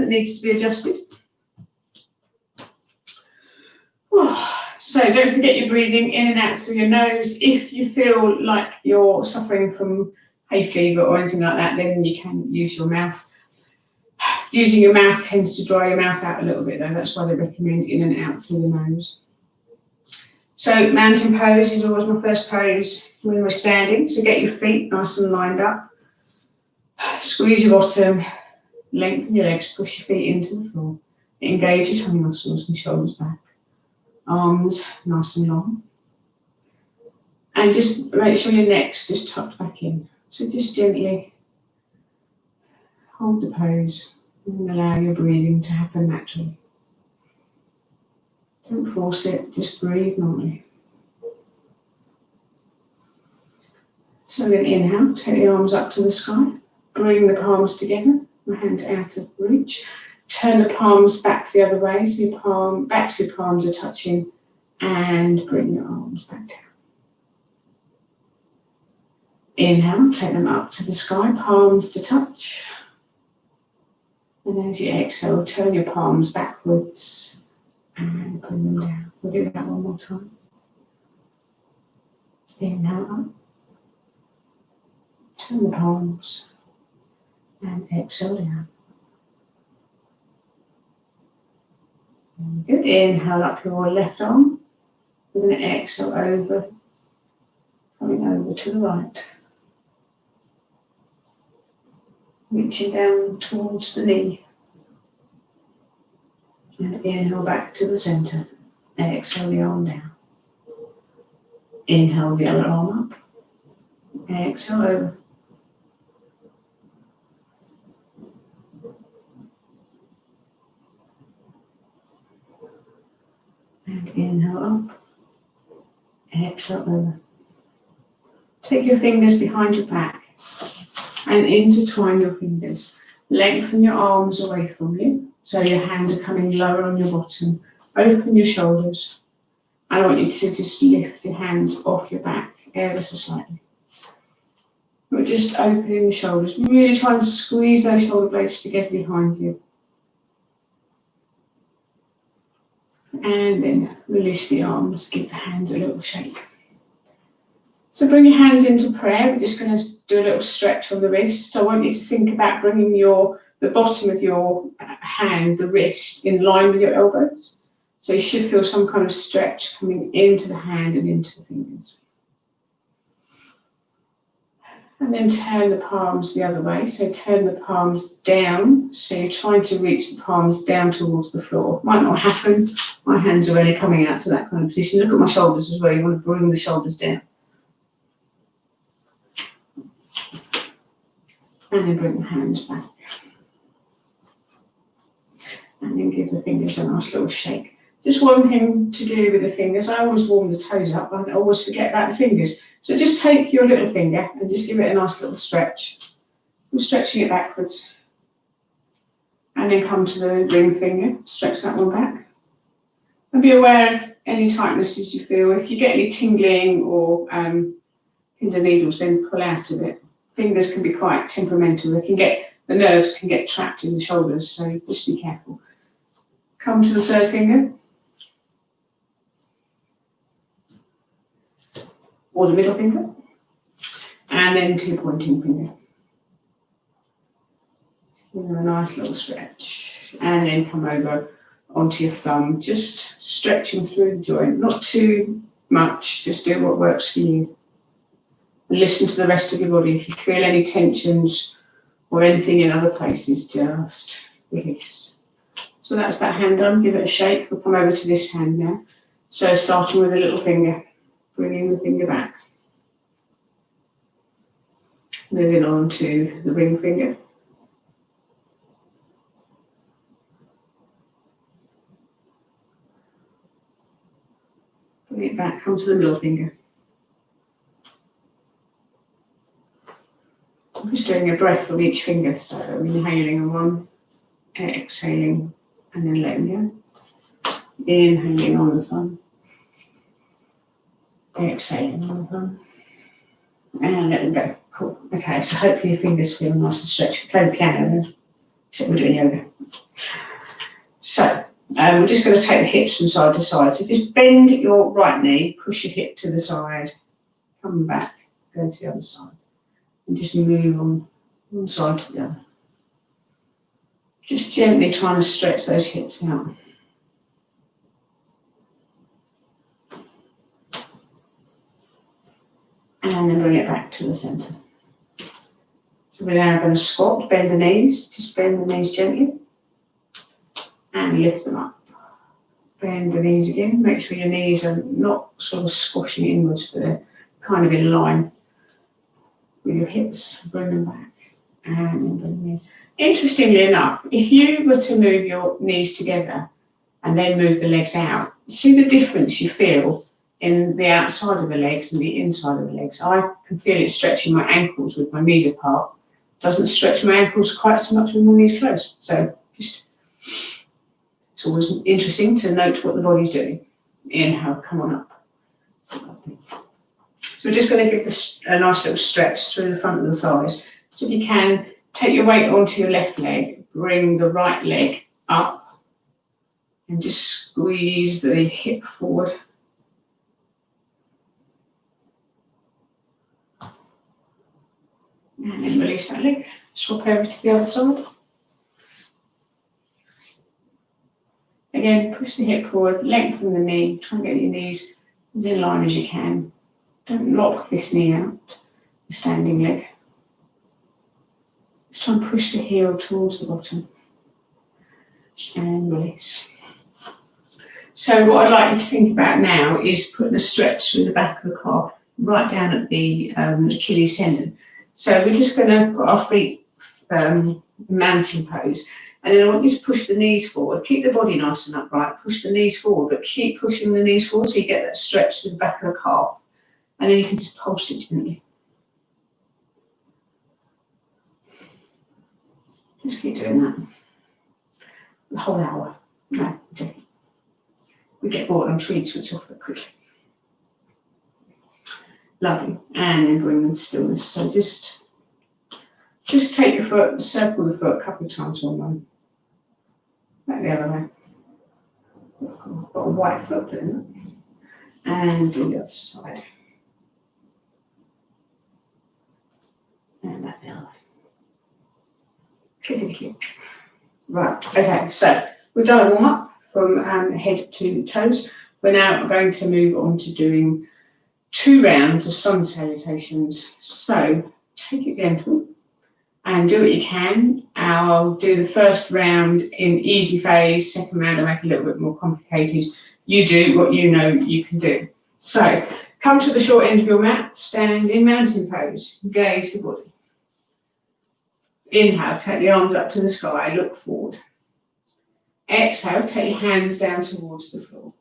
that needs to be adjusted. So don't forget you're breathing in and out through your nose. If you feel like you're suffering from hay fever or anything like that, then you can use your mouth. Using your mouth tends to dry your mouth out a little bit though. That's why they recommend in and out through the nose. So mountain pose is always my first pose when we're standing. So get your feet nice and lined up. Squeeze your bottom, lengthen your legs, push your feet into the floor. Engage your tummy muscles and shoulders back. Arms nice and long. And just make sure your neck's just tucked back in. So just gently hold the pose and allow your breathing to happen naturally. Don't force it, just breathe normally. So then inhale, take the arms up to the sky. Bring the palms together, the hands out of reach. Turn the palms back the other way, so your backs of your palms are touching, and bring your arms back down. Inhale, take them up to the sky, palms to touch. And as you exhale, turn your palms backwards and bring them down. We'll do that one more time. Inhale up. Turn the palms and exhale down. Good. Inhale up your left arm. We're going to exhale over, coming over to the right. Reaching down towards the knee. And inhale back to the centre. Exhale the arm down. Inhale the other arm up. Exhale over. And inhale up. Exhale over. Take your fingers behind your back and intertwine your fingers. Lengthen your arms away from you, so your hands are coming lower on your bottom. Open your shoulders. I want you to just lift your hands off your back ever so slightly. We're just opening the shoulders. Really try and squeeze those shoulder blades together behind you. And then release the arms, give the hands a little shake. So bring your hands into prayer. We're just going to do a little stretch on the wrist. I want you to think about bringing the bottom of your hand, the wrist, in line with your elbows. So you should feel some kind of stretch coming into the hand and into the fingers. And then turn the palms the other way. So turn the palms down. So you're trying to reach the palms down towards the floor. Might not happen. My hands are already coming out to that kind of position. Look at my shoulders as well. You want to bring the shoulders down. And then bring the hands back. And then give the fingers a nice little shake. Just one thing to do with the fingers. I always warm the toes up. I always forget about the fingers. So just take your little finger and just give it a nice little stretch. We're stretching it backwards. And then come to the ring finger. Stretch that one back. And be aware of any tightnesses you feel. If you get any tingling or pins and needles, then pull out of it. Fingers can be quite temperamental. The nerves can get trapped in the shoulders, so just be careful. Come to the third finger. Or the middle finger. And then to your pointing finger. Give them a nice little stretch. And then come over onto your thumb, just stretching through the joint. Not too much, just do what works for you. And listen to the rest of your body. If you feel any tensions or anything in other places, just release. So that's that hand done. Give it a shake. We'll come over to this hand now. So starting with the little finger, bringing the finger back. Moving on to the ring finger. Bring it back, come to the middle finger. I'm just doing a breath on each finger, so inhaling on one, exhaling, and then letting go. Inhaling on the thumb, exhaling on the thumb, and letting go. Cool. Okay, so hopefully your fingers feel nice and stretched. Play the piano, except we're doing yoga. So we're just going to take the hips from side to side. So just bend your right knee, push your hip to the side, come back, go to the other side, and just move on one side to the other. Just gently trying to stretch those hips out. And then bring it back to the centre. So we're now going to squat, bend the knees, just bend the knees gently, and lift them up. Bend the knees again, make sure your knees are not sort of squashing inwards, but they're kind of in line with your hips. Bring them back, and then bring the knees. Interestingly enough, if you were to move your knees together and then move the legs out, see the difference you feel in the outside of the legs and the inside of the legs. I can feel it stretching my ankles with my knees apart. Doesn't stretch my ankles quite so much with my knees closed. So just, it's always interesting to note what the body's doing. Inhale, come on up. So we're just going to give this a nice little stretch through the front of the thighs. So if you can, take your weight onto your left leg, bring the right leg up, and just squeeze the hip forward. And then release that leg, swap over to the other side. Again, push the hip forward, lengthen the knee, try and get your knees as in line as you can. Don't lock this knee out, the standing leg. Just try and push the heel towards the bottom. And release. So what I'd like you to think about now is putting a stretch through the back of the calf, right down at the Achilles tendon. So we're just going to put our feet mountain pose, and then I want you to push the knees forward. Keep the body nice and upright. Push the knees forward, but keep pushing the knees forward so you get that stretch to the back of the calf, and then you can just pulse it gently. Just keep doing that the whole hour. No, okay. We get bored. I'm sure you'd switch off that quickly. Lovely. And then bring them to stillness. So just take your foot, circle the foot a couple of times one way. Back the other way. I've got a white foot doing that. And do the other side. And back the other way. Clickety click. Right, okay, so we've done a warm up from head to toes. We're now going to move on to doing 2 rounds of sun salutations. So take it gentle and do what you can. I'll do the first round in easy phase, second round I'll make it a little bit more complicated. You do what you know you can do. So come to the short end of your mat, stand in mountain pose, engage the body. Inhale, take the arms up to the sky, look forward. Exhale, take your hands down towards the floor.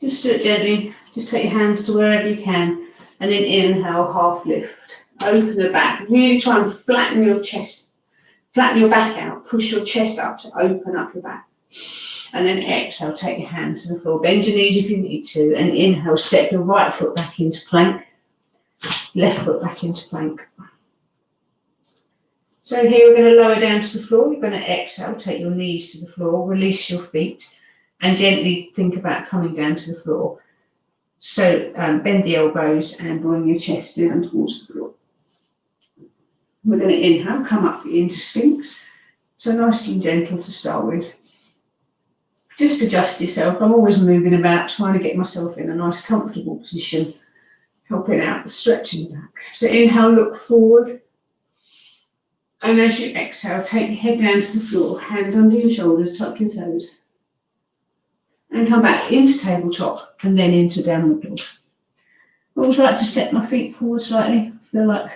Just do it gently, just take your hands to wherever you can, and then inhale, half lift. Open the back, really try and flatten your chest, flatten your back out, push your chest up to open up your back. And then exhale, take your hands to the floor, bend your knees if you need to, and inhale, step your right foot back into plank, left foot back into plank. So here we're going to lower down to the floor. You're going to exhale, take your knees to the floor, release your feet, and gently think about coming down to the floor. So bend the elbows and bring your chest down towards the floor. We're going to inhale, come up into Sphinx. So nice and gentle to start with. Just adjust yourself. I'm always moving about, trying to get myself in a nice comfortable position, helping out the stretching back. So inhale, look forward. And as you exhale, take your head down to the floor, hands under your shoulders, tuck your toes. And come back into tabletop and then into downward dog. I always like to step my feet forward slightly. I feel like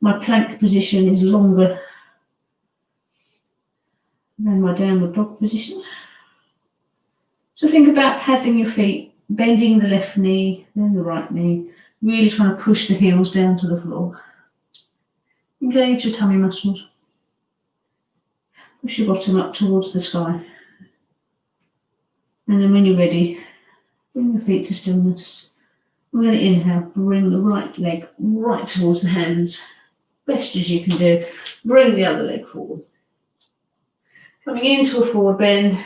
my plank position is longer than my downward dog position. So think about paddling your feet, bending the left knee, then the right knee, really trying to push the heels down to the floor. Engage your tummy muscles. Push your bottom up towards the sky. And then when you're ready, bring the feet to stillness. We're going to inhale, bring the right leg right towards the hands. Best as you can do. Bring the other leg forward. Coming into a forward bend,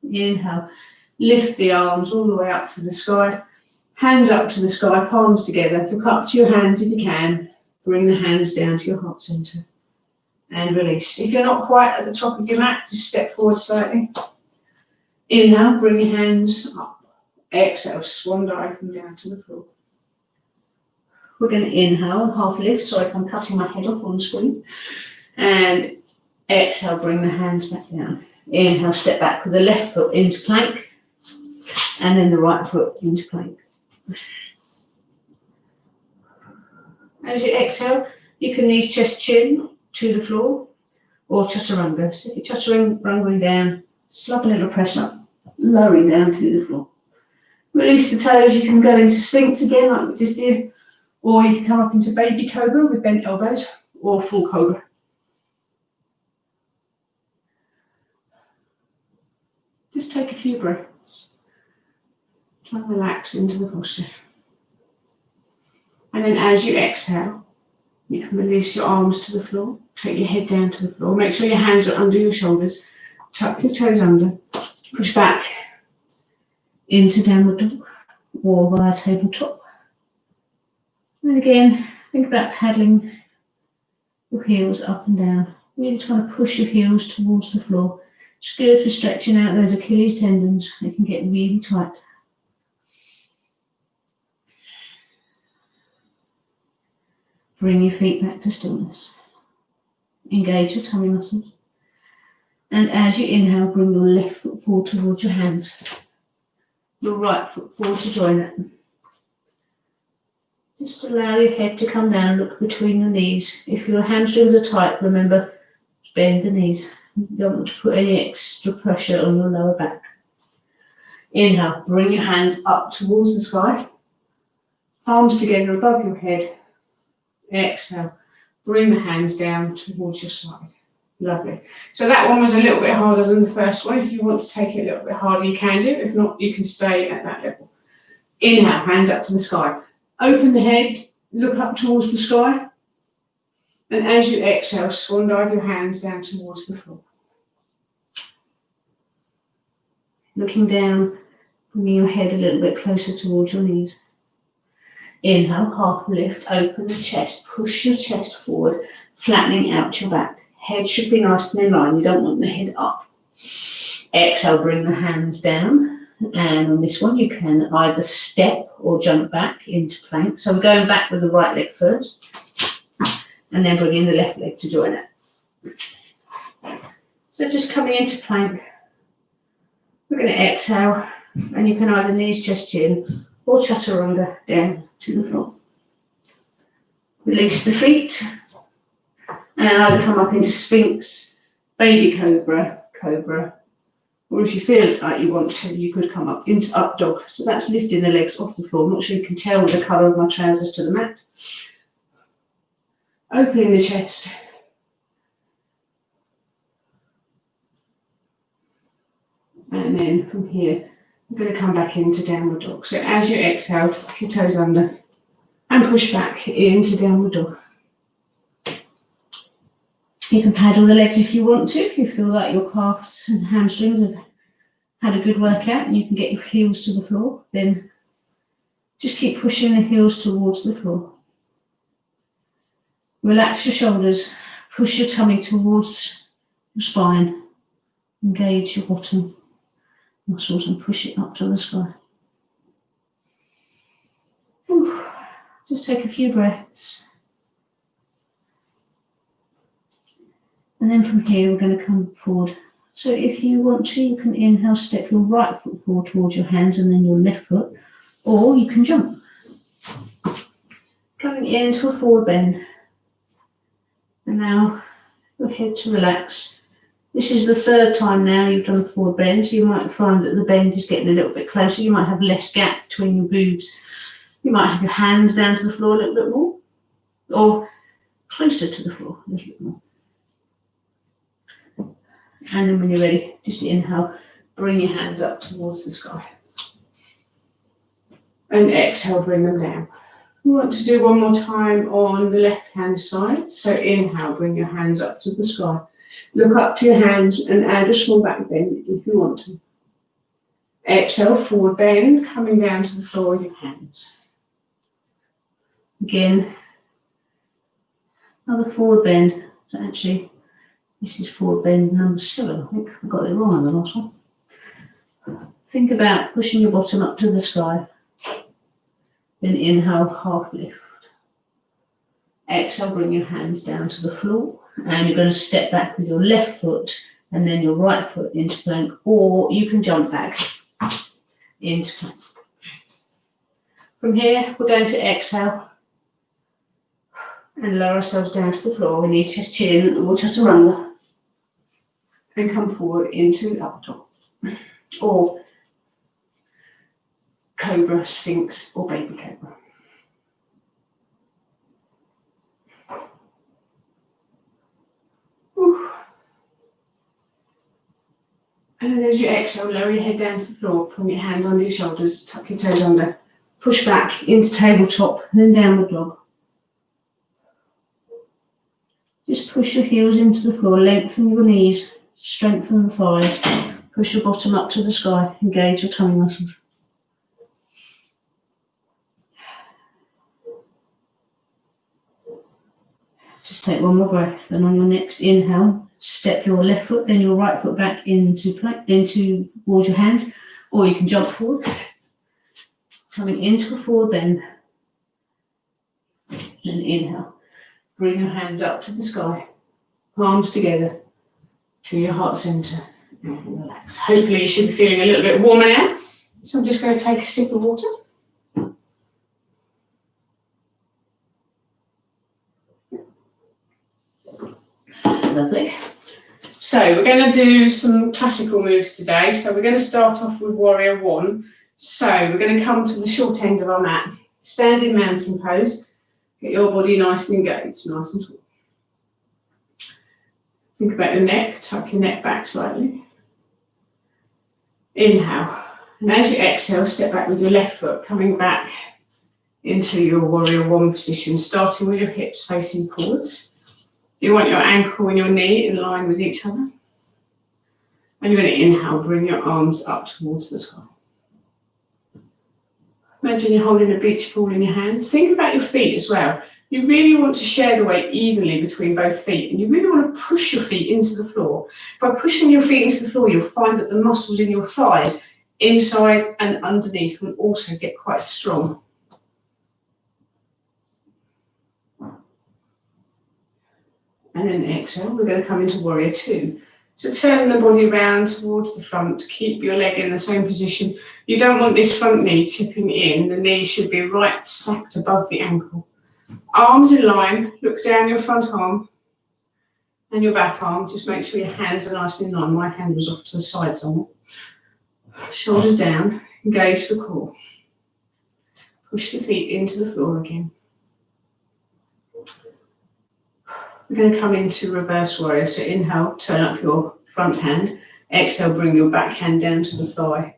inhale, lift the arms all the way up to the sky, hands up to the sky, palms together, look up to your hands if you can, bring the hands down to your heart centre and release. If you're not quite at the top of your mat, just step forward slightly. Inhale, bring your hands up. Exhale, swan dive them down to the floor. We're going to inhale, half lift, so I'm cutting my head off on the screen. And exhale, bring the hands back down. Inhale, step back with the left foot into plank, and then the right foot into plank. As you exhale, you can knees, chest, chin to the floor, or chaturanga. So if you're chaturanga down, slap a little press up, lowering down to the floor. Release the toes, you can go into Sphinx again, like we just did, or you can come up into baby cobra with bent elbows, or full cobra. Just take a few breaths. Try and relax into the posture. And then as you exhale, you can release your arms to the floor, take your head down to the floor, make sure your hands are under your shoulders, tuck your toes under, push back into downward dog or via tabletop. And again, think about paddling your heels up and down, really trying to push your heels towards the floor. It's good for stretching out those Achilles tendons, they can get really tight. Bring your feet back to stillness. Engage your tummy muscles. And as you inhale, bring your left foot forward towards your hands. Your right foot forward to join it. Just allow your head to come down, look between your knees. If your hamstrings are tight, remember, bend the knees. You don't want to put any extra pressure on your lower back. Inhale, bring your hands up towards the sky. Palms together above your head. Exhale, bring the hands down towards your side. Lovely. So that one was a little bit harder than the first one. If you want to take it a little bit harder, you can do. If not, you can stay at that level. Inhale, hands up to the sky. Open the head, look up towards the sky. And as you exhale, swan dive your hands down towards the floor. Looking down, bringing your head a little bit closer towards your knees. Inhale, half lift, open the chest, push your chest forward, flattening out your back. Head should be nice and in line, you don't want the head up. Exhale, bring the hands down, and on this one you can either step or jump back into plank. So we're going back with the right leg first, and then bringing the left leg to join it. So just coming into plank, we're going to exhale, and you can either knees, chest, chin, or chaturanga down to the floor. Release the feet and either come up into Sphinx, baby cobra, cobra, or if you feel like you want to, you could come up into up dog. So that's lifting the legs off the floor. I'm not sure you can tell with the colour of my trousers to the mat. Opening the chest. And then from here, we're going to come back into downward dog. So as you exhale, tuck your toes under and push back into downward dog. You can paddle the legs if you want to, if you feel like your calves and hamstrings have had a good workout and you can get your heels to the floor, then just keep pushing the heels towards the floor. Relax your shoulders, push your tummy towards your spine, engage your bottom muscles and push it up to the sky. Just take a few breaths. And then from here, we're going to come forward. So if you want to, you can inhale, step your right foot forward towards your hands and then your left foot, or you can jump. Coming into a forward bend. And now your head to relax. This is the third time now you've done a forward bend, so you might find that the bend is getting a little bit closer. You might have less gap between your boobs. You might have your hands down to the floor a little bit more, or closer to the floor a little bit more. And then when you're ready, just inhale, bring your hands up towards the sky. And exhale, bring them down. We want to do one more time on the left-hand side. So inhale, bring your hands up to the sky. Look up to your hands and add a small back bend if you want to. Exhale, forward bend, coming down to the floor with your hands. Again, another forward bend. So actually, this is forward bend number 7, I think. I got it wrong on the last one. Think about pushing your bottom up to the sky. Then inhale, half lift. Exhale, bring your hands down to the floor. And you're going to step back with your left foot and then your right foot into plank. Or you can jump back into plank. From here, we're going to exhale and lower ourselves down to the floor. We need to chin or chaturanga and come forward into up dog or cobra, sphinx or baby cobra. And then as you exhale, lower your head down to the floor, put your hands under your shoulders, tuck your toes under, push back into tabletop, and then downward dog. Just push your heels into the floor, lengthen your knees, strengthen the thighs, push your bottom up to the sky, engage your tummy muscles. Just take one more breath, and on your next inhale, step your left foot, then your right foot back into towards your hands, or you can jump forward, coming into a forward bend. Then inhale, bring your hands up to the sky, palms together to your heart center, and relax. Hopefully you should be feeling a little bit warmer now. So I'm just going to take a sip of water. Lovely. So we're going to do some classical moves today. So we're going to start off with Warrior 1. So we're going to come to the short end of our mat, standing mountain pose. Get your body nice and engaged, nice and tall. Think about your neck, tuck your neck back slightly. Inhale. And as you exhale, step back with your left foot, coming back into your Warrior 1 position, starting with your hips facing forwards. You want your ankle and your knee in line with each other. And you're going to inhale, bring your arms up towards the sky. Imagine you're holding a beach ball in your hand. Think about your feet as well. You really want to share the weight evenly between both feet, and you really want to push your feet into the floor. By pushing your feet into the floor, you'll find that the muscles in your thighs, inside and underneath, will also get quite strong. And then exhale, we're going to come into Warrior 2. So turn the body around towards the front, keep your leg in the same position. You don't want this front knee tipping in. The knee should be right stacked above the ankle. Arms in line, look down your front arm and your back arm. Just make sure your hands are nice and in line. My hand was off to the side somewhat. Shoulders down, engage the core. Push the feet into the floor again. We're going to come into reverse warrior. So inhale, turn up your front hand. Exhale, bring your back hand down to the thigh.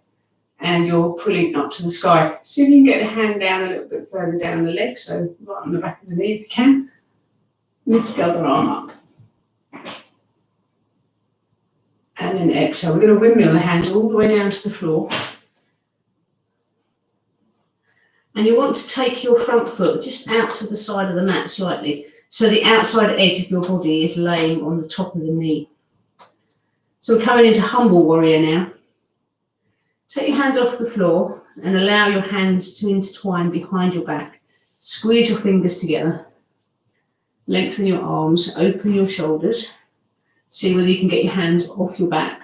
And you're pulling up to the sky. See if you can get the hand down a little bit further down the leg. So right on the back of the knee if you can. Lift the other arm up. And then exhale. We're going to windmill the hands all the way down to the floor. And you want to take your front foot just out to the side of the mat slightly. So the outside edge of your body is laying on the top of the knee. So we're coming into humble warrior now. Take your hands off the floor and allow your hands to intertwine behind your back. Squeeze your fingers together. Lengthen your arms, open your shoulders. See whether you can get your hands off your back.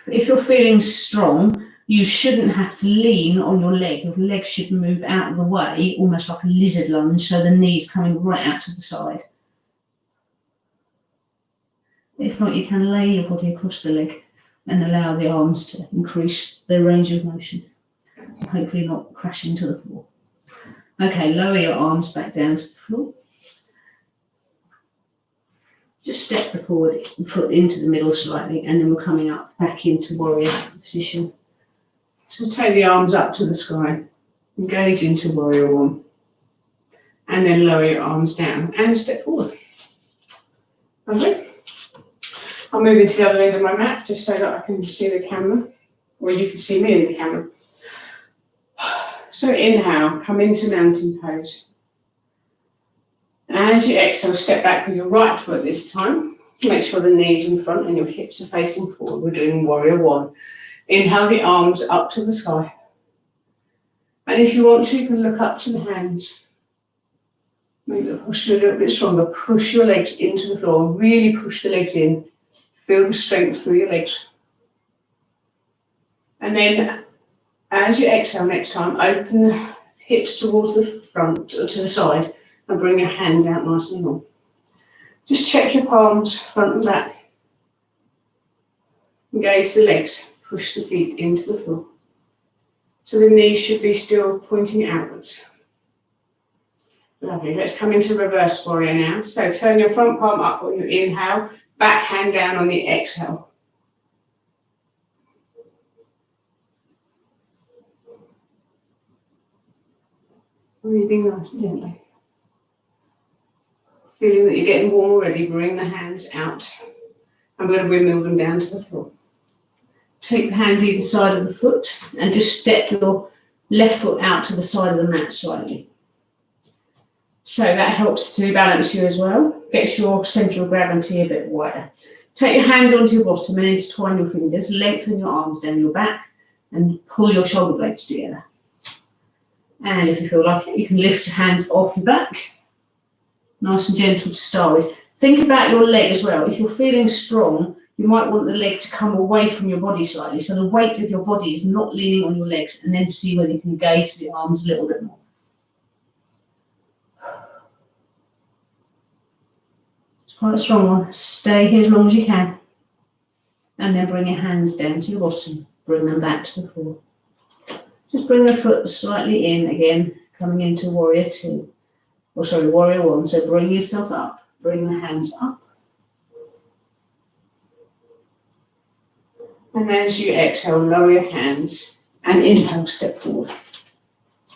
If you're feeling strong, you shouldn't have to lean on your leg. Your leg should move out of the way, almost like a lizard lunge, so the knee's coming right out to the side. If not, you can lay your body across the leg and allow the arms to increase their range of motion, and hopefully not crashing to the floor. Okay, lower your arms back down to the floor. Just step the forward foot into the middle slightly, and then we're coming up back into warrior position. So take the arms up to the sky, engage into Warrior 1, and then lower your arms down and step forward. Lovely. I'll move into the other end of my mat just so that I can see the camera, or you can see me in the camera. So inhale, come into mountain pose. As you exhale, step back with your right foot this time. Make sure the knees in front and your hips are facing forward. We're doing warrior one. Inhale the arms up to the sky. And if you want to, you can look up to the hands. Make the posture a little bit stronger. Push your legs into the floor. Really push the legs in. Feel the strength through your legs. And then as you exhale next time, open the hips towards the front or to the side and bring your hands out nice and long. Just check your palms front and back. Engage the legs. Push the feet into the floor. So the knees should be still pointing outwards. Lovely. Let's come into reverse warrior now. So turn your front palm up on your inhale, back hand down on the exhale. Breathing nice and gently. Feeling that you're getting warm already, bring the hands out. I'm going to windmill them down to the floor. Take the hands either side of the foot and just step your left foot out to the side of the mat slightly. So that helps to balance you as well. Gets your centre of gravity a bit wider. Take your hands onto your bottom and intertwine your fingers. Lengthen your arms down your back and pull your shoulder blades together. And if you feel like it, you can lift your hands off your back. Nice and gentle to start with. Think about your leg as well. If you're feeling strong, you might want the leg to come away from your body slightly, so the weight of your body is not leaning on your legs, and then see whether you can engage the arms a little bit more. It's quite a strong one. Stay here as long as you can. And then bring your hands down to your bottom. Bring them back to the floor. Just bring the foot slightly in again, coming into warrior two. Or sorry, warrior one. So bring yourself up. Bring the hands up. And as you exhale, lower your hands and inhale, step forward.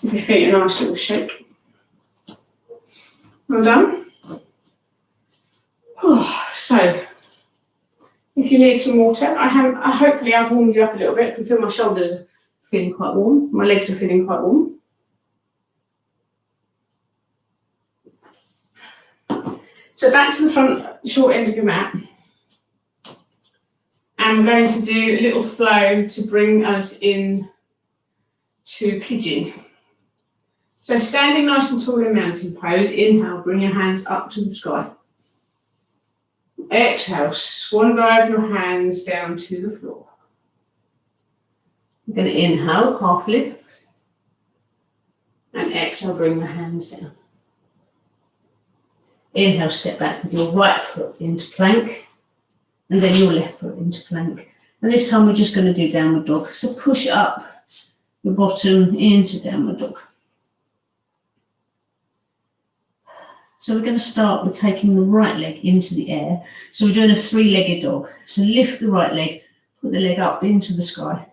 Give your feet a nice little shake. Well done. So, if you need some water, hopefully I've warmed you up a little bit. I can feel my shoulders are feeling quite warm. My legs are feeling quite warm. So back to the front short end of your mat. And we're going to do a little flow to bring us in to pigeon. So standing nice and tall in mountain pose, inhale, bring your hands up to the sky. Exhale, swan dive your hands down to the floor. You're going to inhale, half lift. And exhale, bring the hands down. Inhale, step back with your right foot into plank. And then your left foot into plank. And this time we're just going to do downward dog. So push up your bottom into downward dog. So we're going to start with taking the right leg into the air. So we're doing a three-legged dog. So lift the right leg, put the leg up into the sky.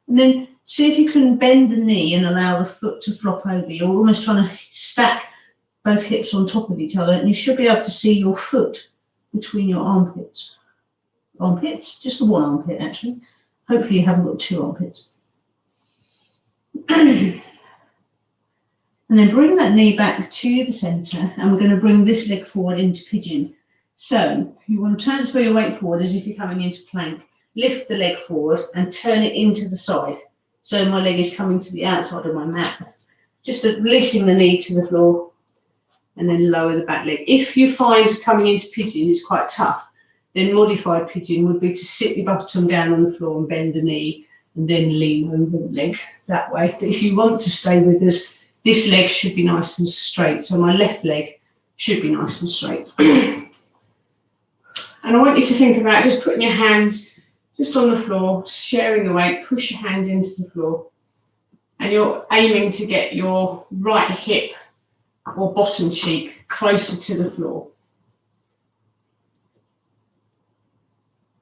And then see if you can bend the knee and allow the foot to flop over. You're almost trying to stack both hips on top of each other, and you should be able to see your foot between your armpits. Armpits? Just the one armpit, actually. Hopefully you haven't got two armpits. And then bring that knee back to the centre, and we're going to bring this leg forward into pigeon. So you want to transfer your weight forward as if you're coming into plank. Lift the leg forward and turn it into the side. So my leg is coming to the outside of my mat. Just releasing the knee to the floor. And then lower the back leg. If you find coming into pigeon is quite tough, then modified pigeon would be to sit your bottom down on the floor and bend the knee and then lean over the leg that way. But if you want to stay with us, this leg should be nice and straight. So my left leg should be nice and straight. And I want you to think about just putting your hands just on the floor, sharing the weight, push your hands into the floor. And you're aiming to get your right hip or bottom cheek closer to the floor.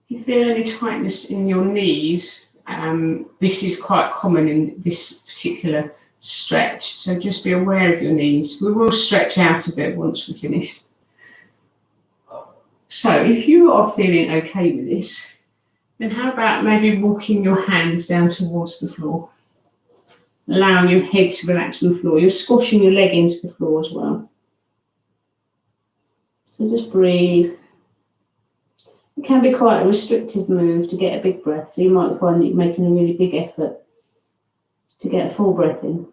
If you feel any tightness in your knees, this is quite common in this particular stretch. So just be aware of your knees. We will stretch out a bit once we're finished. So if you are feeling okay with this, then how about maybe walking your hands down towards the floor, allowing your head to relax on the floor. You're squashing your leg into the floor as well. So just breathe. It can be quite a restrictive move to get a big breath, so you might find that you're making a really big effort to get a full breath in.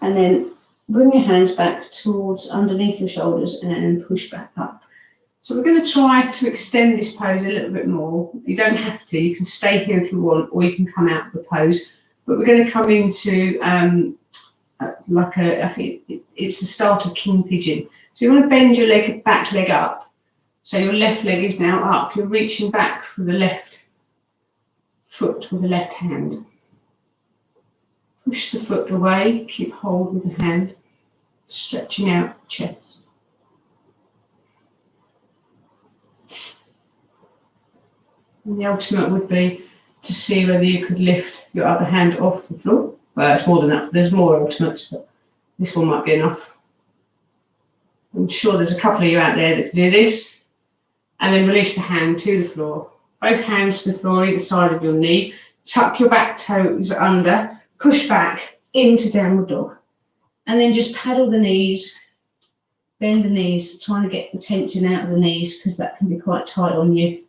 And then bring your hands back towards underneath your shoulders and push back up. So we're going to try to extend this pose a little bit more. You don't have to, you can stay here if you want, or you can come out of the pose. But we're going to come into I think it's the start of king pigeon. So you want to bend your back leg up. So your left leg is now up. You're reaching back for the left foot with the left hand. Push the foot away, keep hold with the hand, stretching out the chest. And the ultimate would be to see whether you could lift your other hand off the floor. Well, it's more than that. There's more ultimates, but this one might be enough. I'm sure there's a couple of you out there that can do this. And then release the hand to the floor. Both hands to the floor, either side of your knee. Tuck your back toes under. Push back into downward dog. And then just paddle the knees. Bend the knees, trying to get the tension out of the knees because that can be quite tight on you.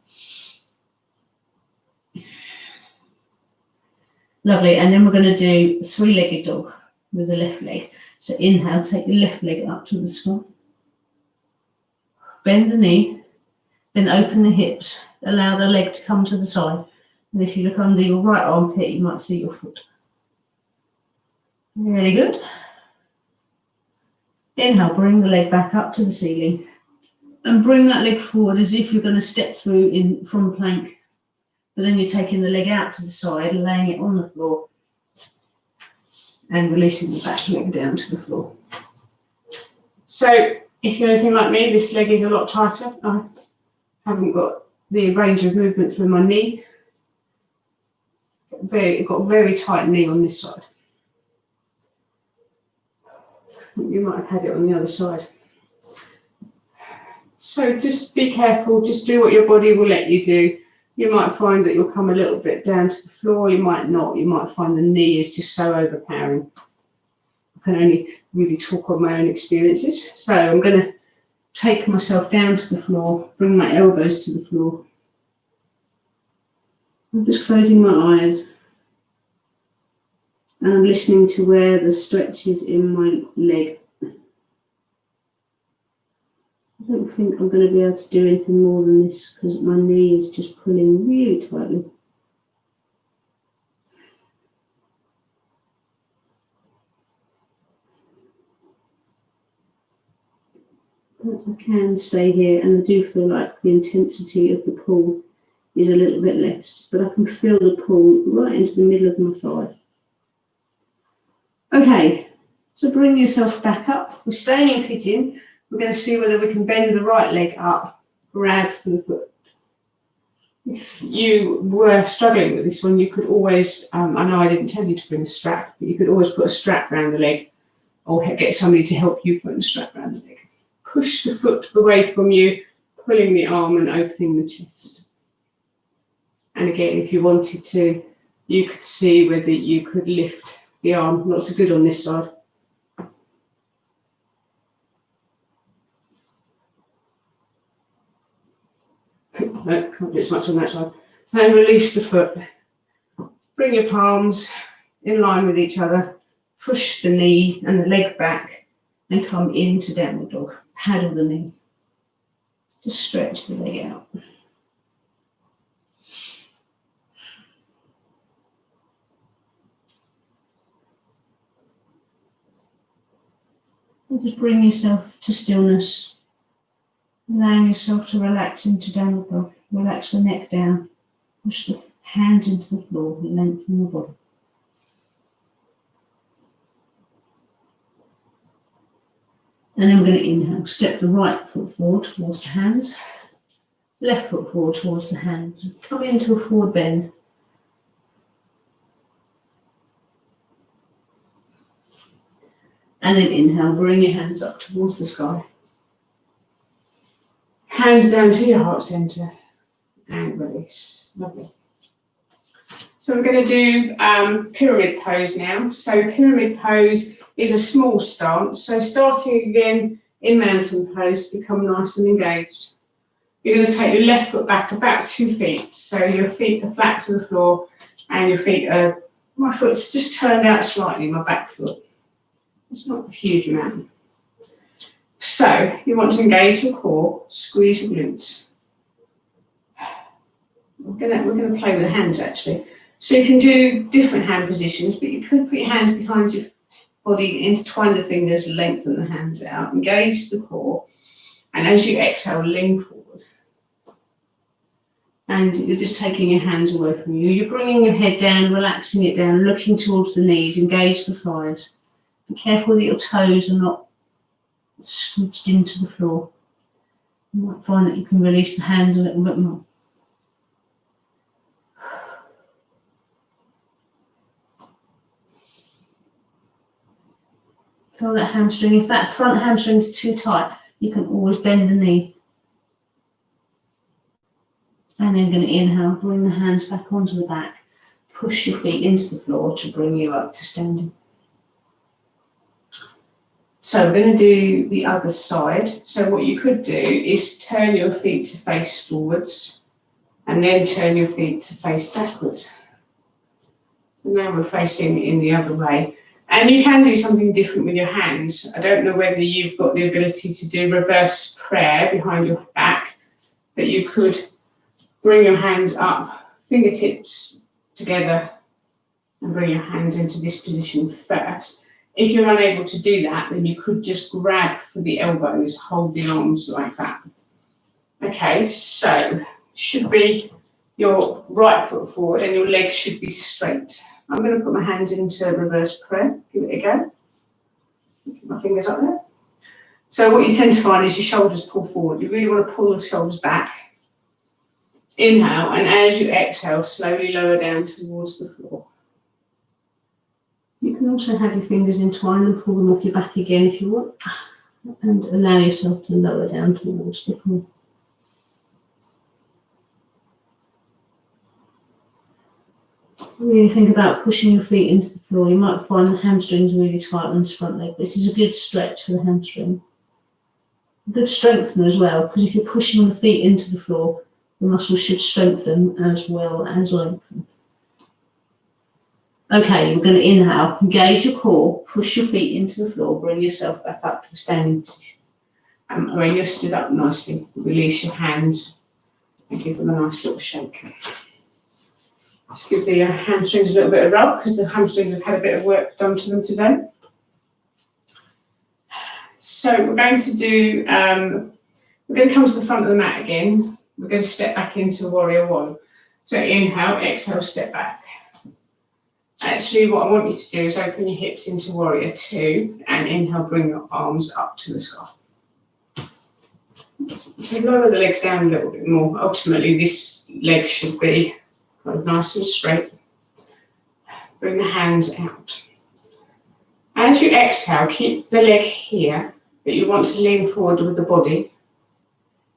Lovely. And then we're going to do three-legged dog with the left leg. So inhale, take your left leg up to the sky. Bend the knee. Then open the hips, allow the leg to come to the side. And if you look under your right armpit, you might see your foot. Really good. Inhale, bring the leg back up to the ceiling. And bring that leg forward as if you're going to step through from plank. But then you're taking the leg out to the side, laying it on the floor. And releasing the back leg down to the floor. So, if you're anything like me, this leg is a lot tighter. I haven't got the range of movement through my knee. I've got a very tight knee on this side. You might have had it on the other side. So just be careful, just do what your body will let you do. You might find that you'll come a little bit down to the floor, you might not. You might find the knee is just so overpowering. I can only really talk on my own experiences. So I'm going to take myself down to the floor, bring my elbows to the floor. I'm just closing my eyes. And I'm listening to where the stretch is in my leg. I don't think I'm going to be able to do anything more than this because my knee is just pulling really tightly. But I can stay here, and I do feel like the intensity of the pull is a little bit less, but I can feel the pull right into the middle of my thigh. Okay, so bring yourself back up. We're staying in pigeon. We're going to see whether we can bend the right leg up, grab for the foot. If you were struggling with this one, you could always, I know I didn't tell you to bring a strap, but you could always put a strap around the leg or get somebody to help you put a strap around the leg. Push the foot away from you, pulling the arm and opening the chest. And again, if you wanted to, you could see whether you could lift the arm. Not so good on this side. No, can't do as much on that side. And release the foot. Bring your palms in line with each other. Push the knee and the leg back and come into downward dog. Paddle the knee. Just stretch the leg out. And just bring yourself to stillness. Allowing yourself to relax into downward dog. Relax the neck down. Push the hands into the floor. Lengthen the body. And then we're going to inhale. Step the right foot forward towards the hands. Left foot forward towards the hands. Come into a forward bend. And then inhale, bring your hands up towards the sky. Hands down to your heart centre and release. Lovely. So we're going to do pyramid pose now. So pyramid pose is a small stance. So starting again in mountain pose, become nice and engaged. You're going to take your left foot back about 2 feet. So your feet are flat to the floor and your feet are, my foot's just turned out slightly, my back foot. It's not a huge amount. So you want to engage your core, squeeze your glutes. We're going to play with the hands actually. So you can do different hand positions, but you could put your hands behind your body, intertwine the fingers, lengthen the hands out, engage the core, and as you exhale, lean forward. And you're just taking your hands away from you. You're bringing your head down, relaxing it down, looking towards the knees, engage the thighs. Be careful that your toes are not scooched into the floor. You might find that you can release the hands a little bit more. Feel that hamstring. If that front hamstring is too tight, you can always bend the knee. And then going to inhale, bring the hands back onto the back. Push your feet into the floor to bring you up to standing. So we're going to do the other side. So what you could do is turn your feet to face forwards and then turn your feet to face backwards. So now we're facing in the other way. And you can do something different with your hands. I don't know whether you've got the ability to do reverse prayer behind your back, but you could bring your hands up, fingertips together, and bring your hands into this position first. If you're unable to do that, then you could just grab for the elbows, hold the arms like that. Okay, so should be your right foot forward and your legs should be straight. I'm going to put my hands into reverse prayer. Give it a go. Keep my fingers up there. So what you tend to find is your shoulders pull forward. You really want to pull the shoulders back. Inhale, and as you exhale, slowly lower down towards the floor. You can also have your fingers entwined and pull them off your back again if you want. And allow yourself to lower down towards the floor. Really think about pushing your feet into the floor. You might find the hamstrings really tight on this front leg. This is a good stretch for the hamstring. A good strengthener as well, because if you're pushing the feet into the floor, the muscles should strengthen as well as lengthen. Okay, you're going to inhale, engage your core, push your feet into the floor, bring yourself back up to a standing position. And when you're stood up nicely, release your hands and give them a nice little shake. Just give the hamstrings a little bit of rub because the hamstrings have had a bit of work done to them today. So we're going to do, we're going to come to the front of the mat again. We're going to step back into warrior one. So inhale, exhale, step back. Actually, what I want you to do is open your hips into warrior two and inhale, bring your arms up to the sky. So lower the legs down a little bit more. Ultimately, this leg should be nice and straight. Bring the hands out. As you exhale, keep the leg here, but you want to lean forward with the body.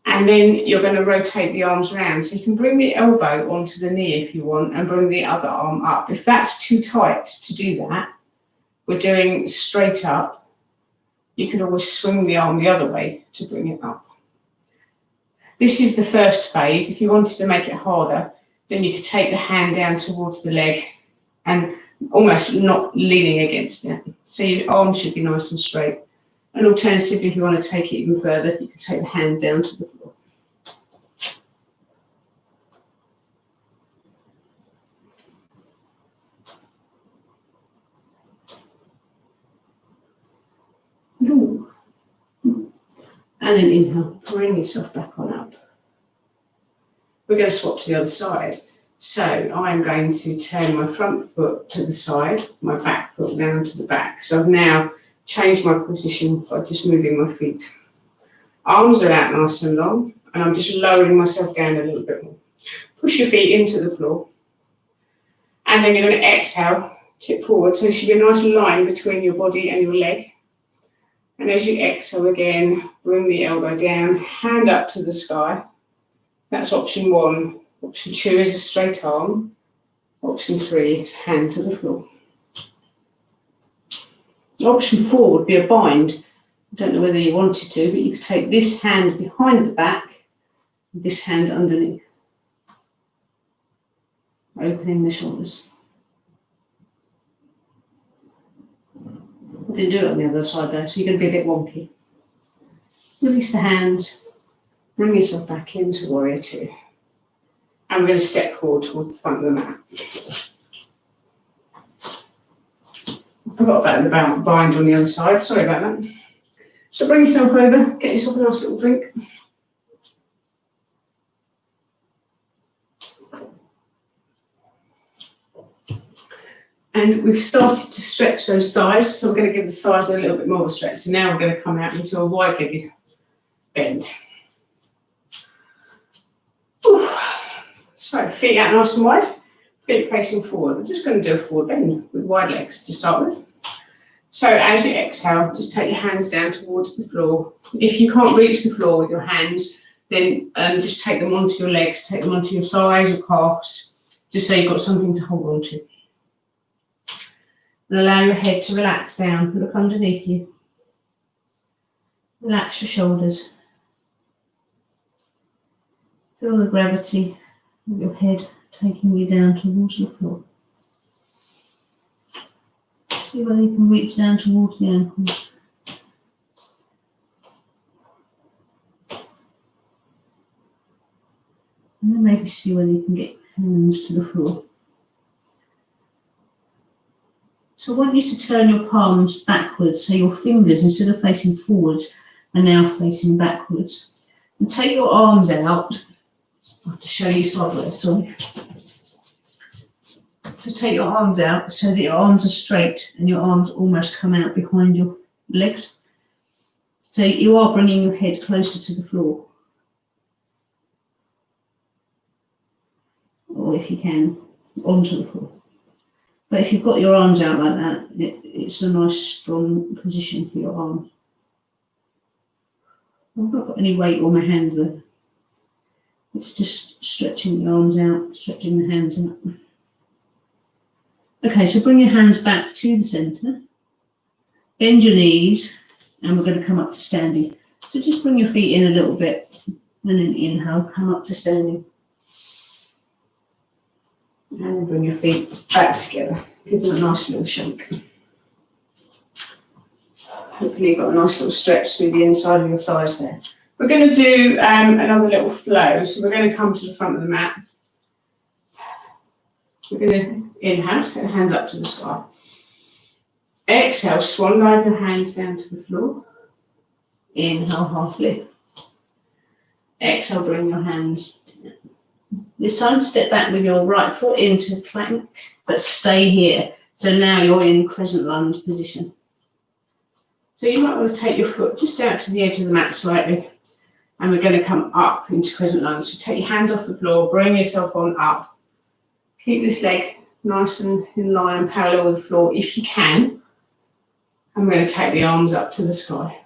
And then you're going to rotate the arms around. So you can bring the elbow onto the knee if you want and bring the other arm up. If that's too tight to do that, we're doing straight up. You can always swing the arm the other way to bring it up. This is the first phase. If you wanted to make it harder, then you could take the hand down towards the leg and almost not leaning against it. So your arm should be nice and straight. And alternatively, if you want to take it even further, you can take the hand down to the floor. Ooh. And then inhale, bring yourself back on up. We're going to swap to the other side. So I'm going to turn my front foot to the side, my back foot down to the back. So I've now changed my position by just moving my feet. Arms are out nice and long, and I'm just lowering myself down a little bit more. Push your feet into the floor. And then you're going to exhale, tip forward. So there should be a nice line between your body and your leg. And as you exhale again, bring the elbow down, hand up to the sky. That's option 1. Option 2 is a straight arm. Option 3 is hand to the floor. Option 4 would be a bind. I don't know whether you wanted to, but you could take this hand behind the back, this hand underneath, opening the shoulders. I didn't do it on the other side though, so you're going to be a bit wonky. Release the hands, bring yourself back into Warrior 2. And we're going to step forward towards the front of the mat. I forgot about the bind on the other side, sorry about that. So bring yourself over, get yourself a nice little drink. And we've started to stretch those thighs, so we're going to give the thighs a little bit more of a stretch. So now we're going to come out into a wide-legged bend. Ooh. So feet out nice and wide, feet facing forward. We're just going to do a forward bend with wide legs to start with. So as you exhale, just take your hands down towards the floor. If you can't reach the floor with your hands, then just take them onto your legs, take them onto your thighs, your calves, just so you've got something to hold on to. And allow your head to relax down, look underneath you. Relax your shoulders. Feel the gravity of your head taking you down towards the floor. See whether you can reach down towards the ankles. And then maybe see whether you can get hands to the floor. So I want you to turn your palms backwards, so your fingers, instead of facing forwards, are now facing backwards. And take your arms out. I have to show you sideways, sorry. So take your arms out so that your arms are straight and your arms almost come out behind your legs. So you are bringing your head closer to the floor. Or if you can, onto the floor. But if you've got your arms out like that, it's a nice strong position for your arms. I've not got any weight on my hands though. It's just stretching the arms out, stretching the hands out. Okay, so bring your hands back to the centre. Bend your knees, and we're going to come up to standing. So just bring your feet in a little bit, and then inhale, come up to standing. And then bring your feet back together. Give them a nice little shake. Hopefully you've got a nice little stretch through the inside of your thighs there. We're going to do another little flow. So we're going to come to the front of the mat. We're going to inhale, take the hands up to the sky. Exhale, swan dive your hands down to the floor. Inhale, half lift. Exhale, bring your hands down. This time, step back with your right foot into plank, but stay here. So now you're in crescent lunge position. So you might want to take your foot just out to the edge of the mat slightly, and we're going to come up into crescent lunge. So take your hands off the floor, bring yourself on up. Keep this leg nice and in line and parallel with the floor if you can. I'm going to take the arms up to the sky.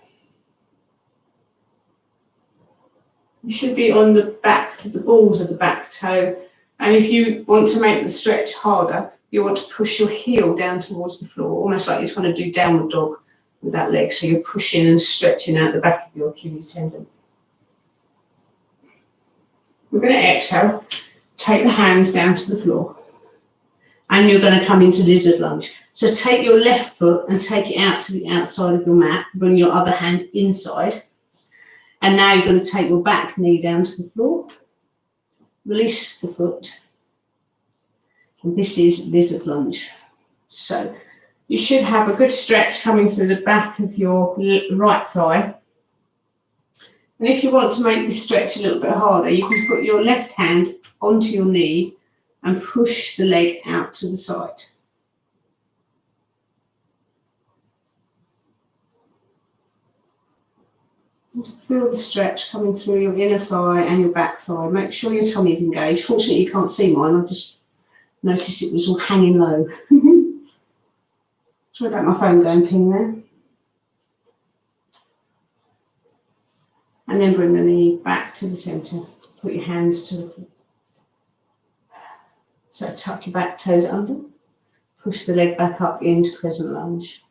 You should be on the back, to the balls of the back toe. And if you want to make the stretch harder, you want to push your heel down towards the floor, almost like you're trying to do downward dog with that leg. So you're pushing and stretching out the back of your Achilles tendon. We're going to exhale, take the hands down to the floor. And you're going to come into lizard lunge. So take your left foot and take it out to the outside of your mat. Bring your other hand inside. And now you're going to take your back knee down to the floor. Release the foot. And this is lizard lunge. So you should have a good stretch coming through the back of your right thigh. And if you want to make this stretch a little bit harder, you can put your left hand onto your knee and push the leg out to the side. Feel the stretch coming through your inner thigh and your back thigh. Make sure your tummy's engaged. Fortunately, you can't see mine. I just noticed it was all hanging low. Sorry about my phone going ping there. And then bring the knee back to the centre. Put your hands to the floor. So tuck your back toes under. Push the leg back up into crescent lunge.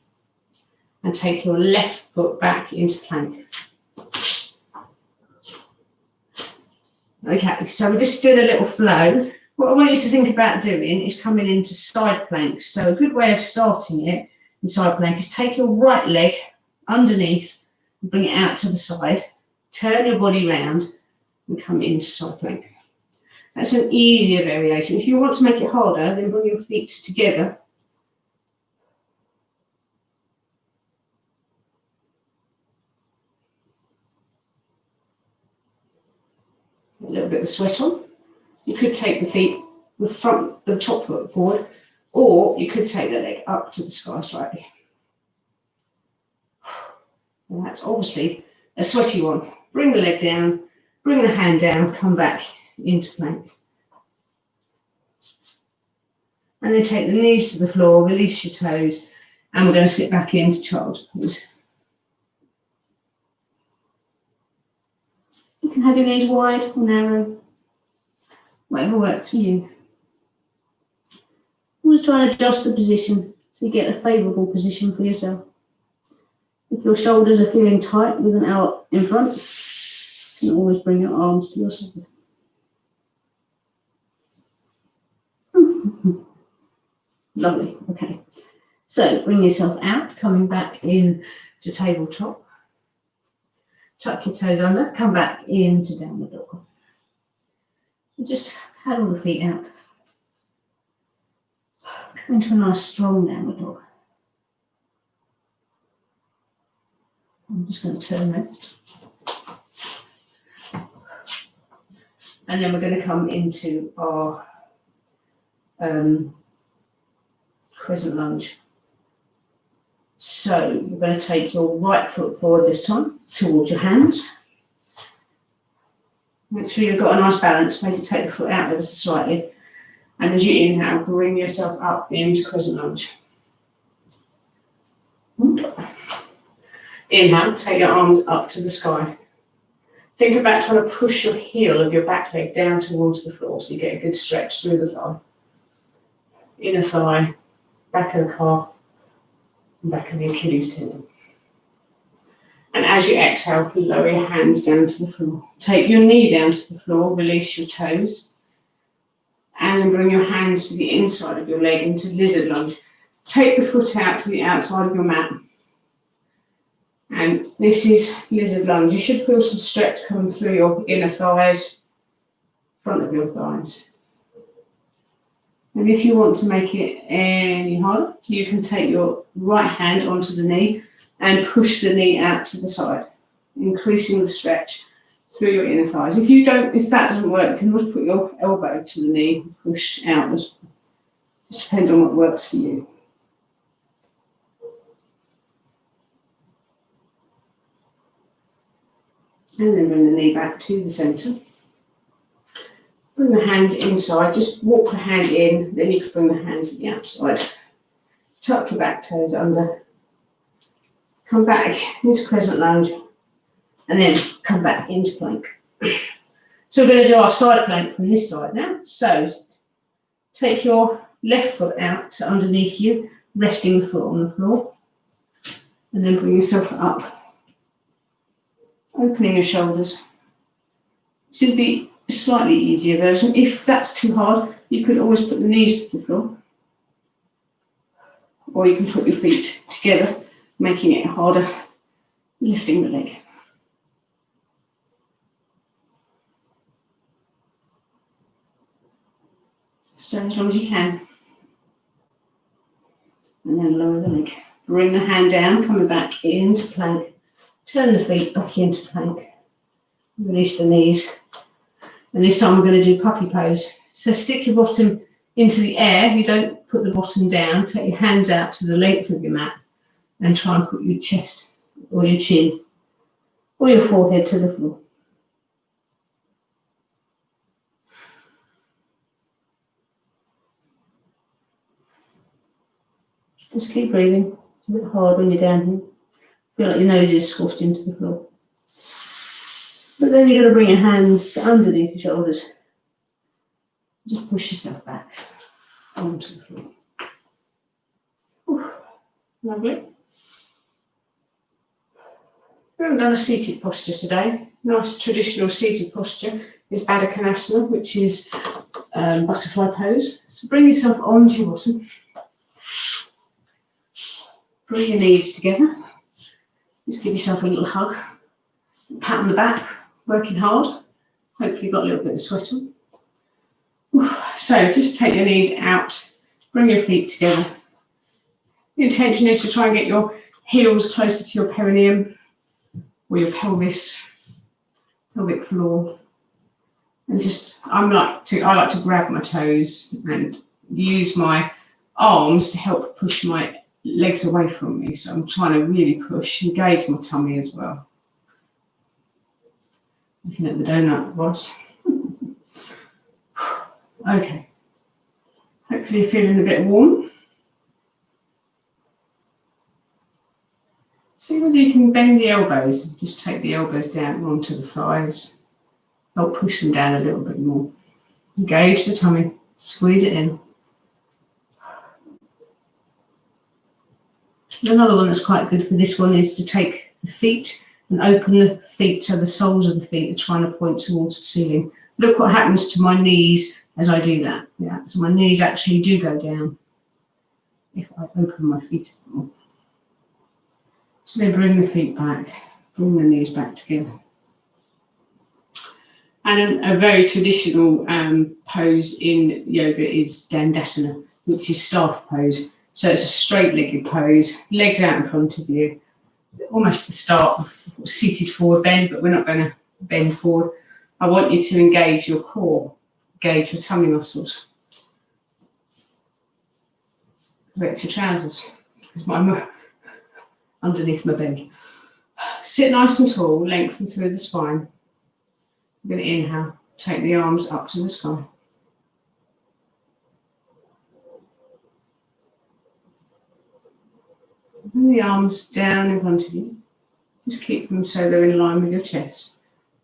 And take your left foot back into plank. Okay, so we're just doing a little flow. What I want you to think about doing is coming into side plank. So a good way of starting it in side plank is take your right leg underneath and bring it out to the side. Turn your body round and come into side plank. That's an easier variation. If you want to make it harder, then bring your feet together. A little bit of sweat on. You could take the feet, the top foot forward, or you could take the leg up to the sky slightly. And that's obviously a sweaty one. Bring the leg down, bring the hand down, come back into plank. And then take the knees to the floor, release your toes, and we're going to sit back into child's pose. You can have your knees wide or narrow, whatever works for you. Always try and adjust the position so you get a favourable position for yourself. If your shoulders are feeling tight with an L in front, you can always bring your arms to your side. Lovely, okay. So bring yourself out, coming back in to tabletop. Tuck your toes under, come back into downward dog. Just paddle the feet out. Come into a nice strong downward dog. I'm just going to turn that. And then we're going to come into our crescent lunge. So you're going to take your right foot forward this time towards your hands. Make sure you've got a nice balance. Maybe take the foot out ever so slightly. And as you inhale, bring yourself up into crescent lunge. Inhale, take your arms up to the sky. Think about trying to push your heel of your back leg down towards the floor so you get a good stretch through the thigh. Inner thigh, back of the calf, and back of the Achilles tendon. And as you exhale, lower your hands down to the floor. Take your knee down to the floor, release your toes, and then bring your hands to the inside of your leg into lizard lunge. Take the foot out to the outside of your mat. And this is lizard lunge. You should feel some stretch coming through your inner thighs, front of your thighs. And if you want to make it any harder, you can take your right hand onto the knee and push the knee out to the side, increasing the stretch through your inner thighs. If that doesn't work, you can always put your elbow to the knee and push outwards. Just depends on what works for you. And then bring the knee back to the centre. Bring the hands inside, just walk the hand in, then you can bring the hand to the outside. Tuck your back toes under. Come back into crescent lunge, and then come back into plank. So we're going to do our side plank from this side now. So take your left foot out to underneath you, resting the foot on the floor, and then bring yourself up. Opening your shoulders. This is the slightly easier version. If that's too hard, you could always put the knees to the floor. Or you can put your feet together, making it harder, lifting the leg. Stay as long as you can. And then lower the leg. Bring the hand down, coming back into plank. Turn the feet back into plank. Release the knees. And this time we're going to do puppy pose. So stick your bottom into the air. You don't put the bottom down. Take your hands out to the length of your mat and try and put your chest or your chin or your forehead to the floor. Just keep breathing. It's a bit hard when you're down here. Feel like your nose is squashed into the floor. But then you're going to bring your hands underneath your shoulders. Just push yourself back onto the floor. Ooh, lovely. We haven't done a seated posture today. Nice traditional seated posture is Baddha Konasana, which is butterfly pose. So bring yourself onto your bottom. Bring your knees together. Just give yourself a little hug. Pat on the back, working hard. Hopefully you've got a little bit of sweat on. So just take your knees out, bring your feet together. The intention is to try and get your heels closer to your perineum or your pelvis, pelvic floor. And just, I like to grab my toes and use my arms to help push my legs away from me. So I'm trying to really push, engage my tummy as well. Looking at the donut, boss. Okay. Hopefully you're feeling a bit warm. See whether you can bend the elbows. Just take the elbows down onto the thighs. Help push them down a little bit more. Engage the tummy. Squeeze it in. Another one that's quite good for this one is to take the feet and open the feet so the soles of the feet are trying to point towards the ceiling. Look what happens to my knees as I do that. Yeah, so my knees actually do go down if I open my feet a bit more. So then bring the feet back, bring the knees back together. And a very traditional pose in yoga is Dandasana, which is staff pose. So it's a straight-legged pose, legs out in front of you, almost the start of seated forward bend, but we're not going to bend forward. I want you to engage your core, engage your tummy muscles. Correct your trousers, because my underneath my belly. Sit nice and tall, lengthen through the spine. I'm going to inhale, take the arms up to the sky. Bring the arms down in front of you. Just keep them so they're in line with your chest.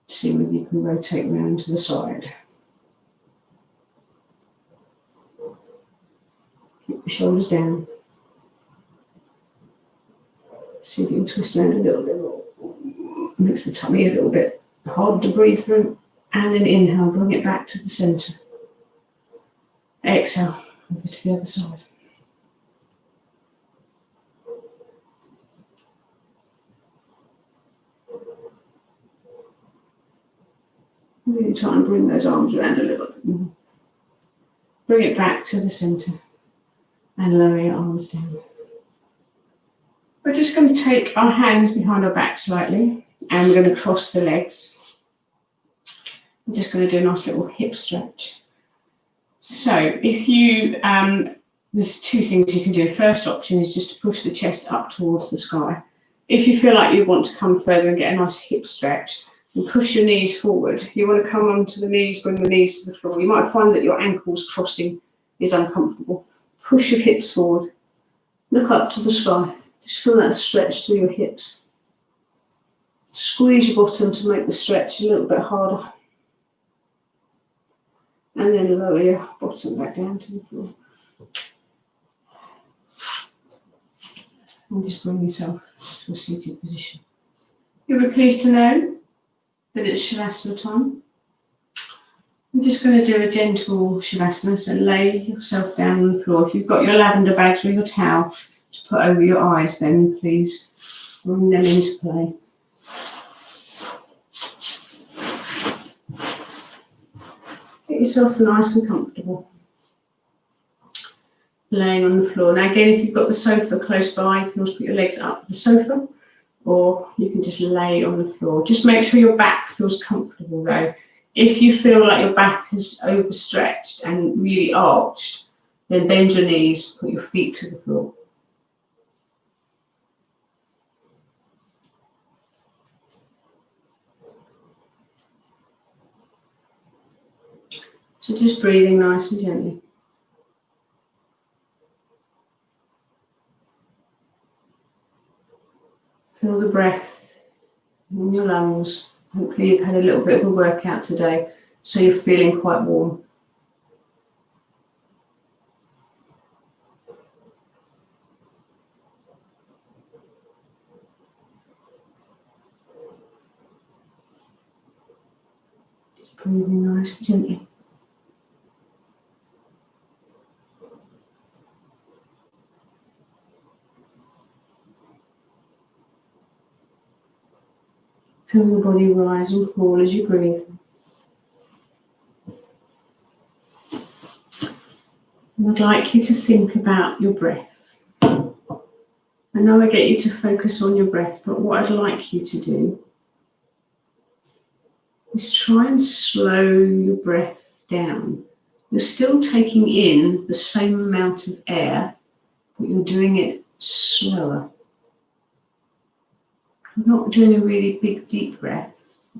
See whether you can rotate around to the side. Keep the shoulders down. See if you can twist around a little bit more. Makes the tummy a little bit hard to breathe through. And then inhale, bring it back to the centre. Exhale, over to the other side. Really try and bring those arms around a little bit more. Bring it back to the centre and lower your arms down. We're just going to take our hands behind our back slightly and we're going to cross the legs. I'm just going to do a nice little hip stretch. So if you, there's two things you can do. First option is just to push the chest up towards the sky. If you feel like you want to come further and get a nice hip stretch, and push your knees forward. You want to come onto the knees, bring the knees to the floor. You might find that your ankles crossing is uncomfortable. Push your hips forward. Look up to the sky. Just feel that stretch through your hips. Squeeze your bottom to make the stretch a little bit harder. And then lower your bottom back down to the floor. And just bring yourself to a seated position. You'll be pleased to know that it's Shavasana time. I'm just going to do a gentle Shavasana, so lay yourself down on the floor. If you've got your lavender bags or your towel to put over your eyes, then please bring them into play. Get yourself nice and comfortable. Laying on the floor. Now again, if you've got the sofa close by, you can also put your legs up the sofa, or you can just lay on the floor. Just make sure your back feels comfortable though. If you feel like your back is overstretched and really arched, then bend your knees, put your feet to the floor. So just breathing nice and gently. Feel the breath in your lungs Hopefully you've had a little bit of a workout today, so you're feeling quite warm. Just breathing nice and gently. Feel your body rise and fall as you breathe. And I'd like you to think about your breath. I know I get you to focus on your breath, but what I'd like you to do is try and slow your breath down. You're still taking in the same amount of air, but you're doing it slower. You're not doing a really big, deep breath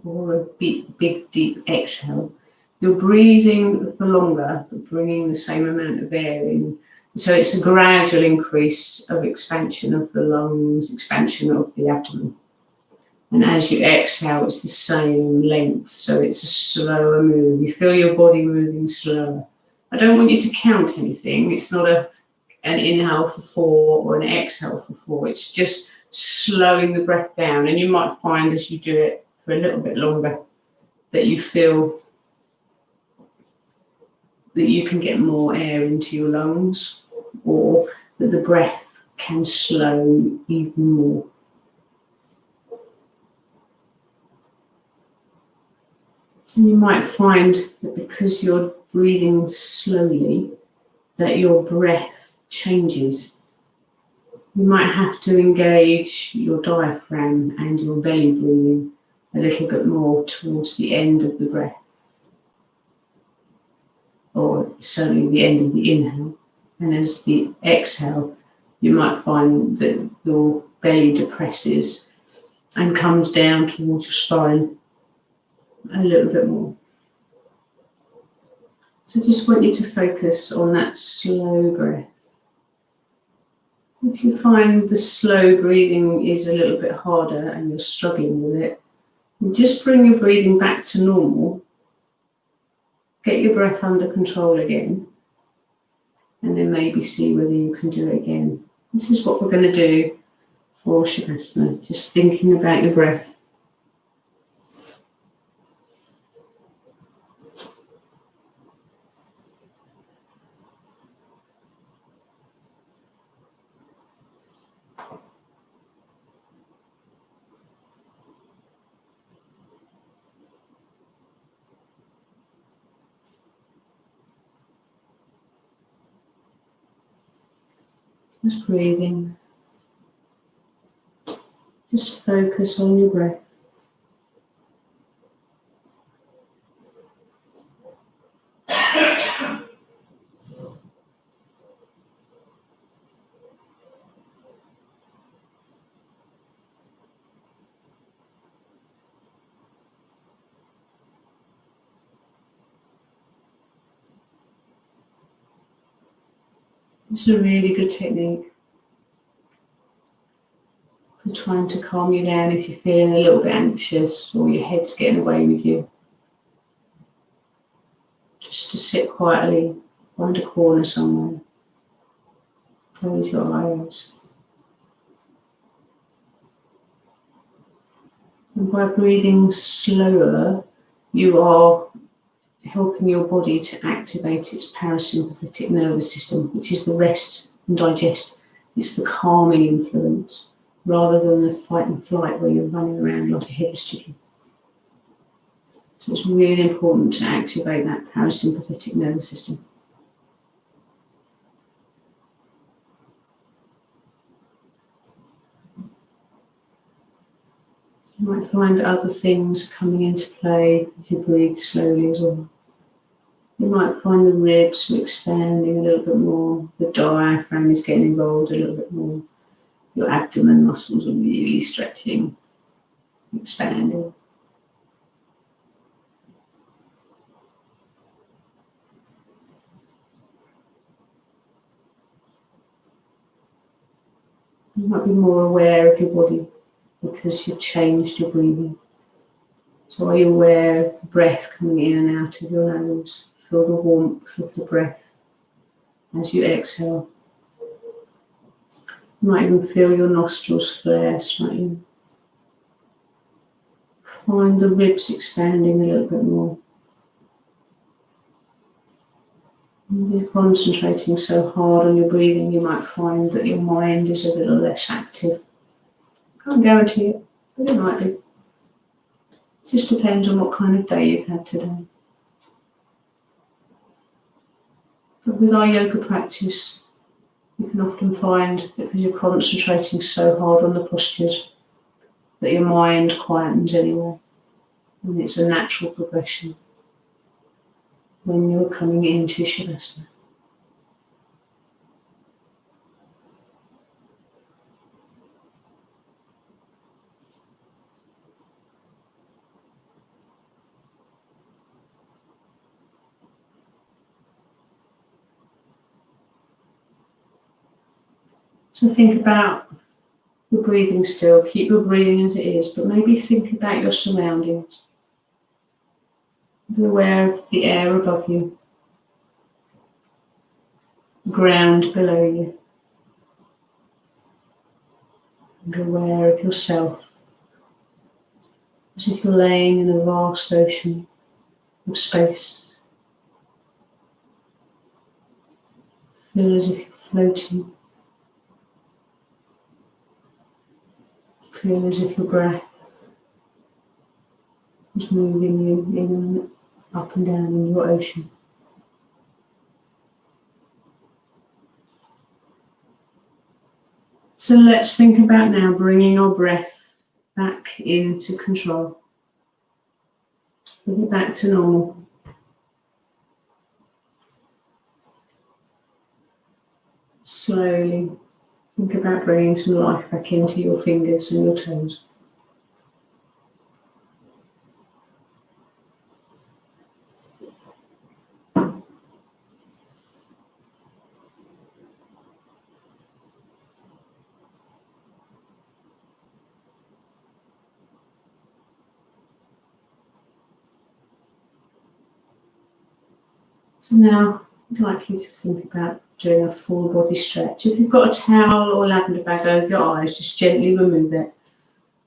or a big, deep exhale. You're breathing for longer, but bringing the same amount of air in. So it's a gradual increase of expansion of the lungs, expansion of the abdomen. And as you exhale, it's the same length. So it's a slower move. You feel your body moving slower. I don't want you to count anything. It's not an inhale for 4 or an exhale for 4. It's just slowing the breath down. And you might find as you do it for a little bit longer that you feel that you can get more air into your lungs, or that the breath can slow even more. And you might find that because you're breathing slowly, that your breath changes. You might have to engage your diaphragm and your belly breathing a little bit more towards the end of the breath, or certainly the end of the inhale. And as the exhale, you might find that your belly depresses and comes down towards your spine a little bit more. So I just want you to focus on that slow breath. If you find the slow breathing is a little bit harder and you're struggling with it, just bring your breathing back to normal. Get your breath under control again, and then maybe see whether you can do it again. This is what we're going to do for Shavasana, just thinking about your breath. Just breathing. Just focus on your breath. This is a really good technique for trying to calm you down if you're feeling a little bit anxious or your head's getting away with you. Just to sit quietly, find a corner somewhere, close your eyes. And by breathing slower, you are helping your body to activate its parasympathetic nervous system, which is the rest and digest. It's the calming influence, rather than the fight and flight where you're running around like a headless chicken. So it's really important to activate that parasympathetic nervous system. You might find other things coming into play as you breathe slowly as well. You might find the ribs expanding a little bit more, the diaphragm is getting involved a little bit more, your abdomen muscles are really stretching, expanding. You might be more aware of your body because you've changed your breathing. So are you aware of the breath coming in and out of your nose? Feel the warmth of the breath as you exhale. You might even feel your nostrils flare slightly. Find the ribs expanding a little bit more. If you're concentrating so hard on your breathing, you might find that your mind is a little less active. Can't guarantee it, but it might be. Just depends on what kind of day you've had today. But with our yoga practice, you can often find that because you're concentrating so hard on the postures, that your mind quietens anyway. And it's a natural progression when you're coming into Shavasana. So think about your breathing still. Keep your breathing as it is, but maybe think about your surroundings. Be aware of the air above you, the ground below you. Be aware of yourself, as if you're laying in a vast ocean of space. Feel as if you're floating. Feel as if your breath is moving you in and up and down in your ocean. So let's think about now bringing our breath back into control. Bring it back to normal. Slowly think about bringing some life back into your fingers and your toes. So now I'd like you to think about doing a full body stretch. If you've got a towel or lavender bag over your eyes, just gently remove it.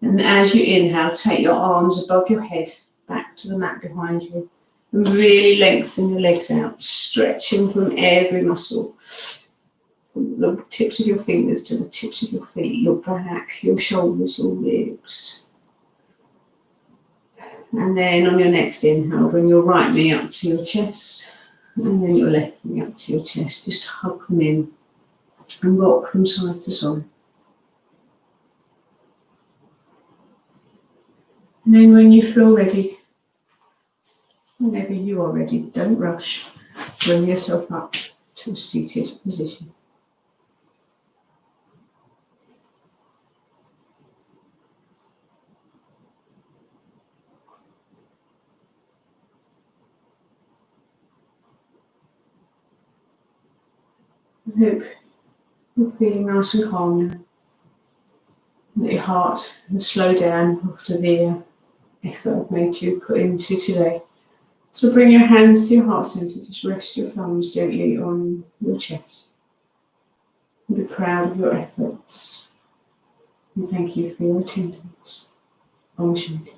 And as you inhale, take your arms above your head, back to the mat behind you. And really lengthen your legs out, stretching from every muscle. From the tips of your fingers to the tips of your feet, your back, your shoulders, your ribs. And then on your next inhale, bring your right knee up to your chest. And then your left knee up to your chest. Just hug them in and rock from side to side. And then when you feel ready, whenever you are ready, don't rush. Bring yourself up to a seated position. I hope you're feeling nice and calm now. That your heart can slow down after the effort I've made you put into today. So bring your hands to your heart centre, just rest your thumbs gently on your chest. And be proud of your efforts. And thank you for your attendance. Om Shanti.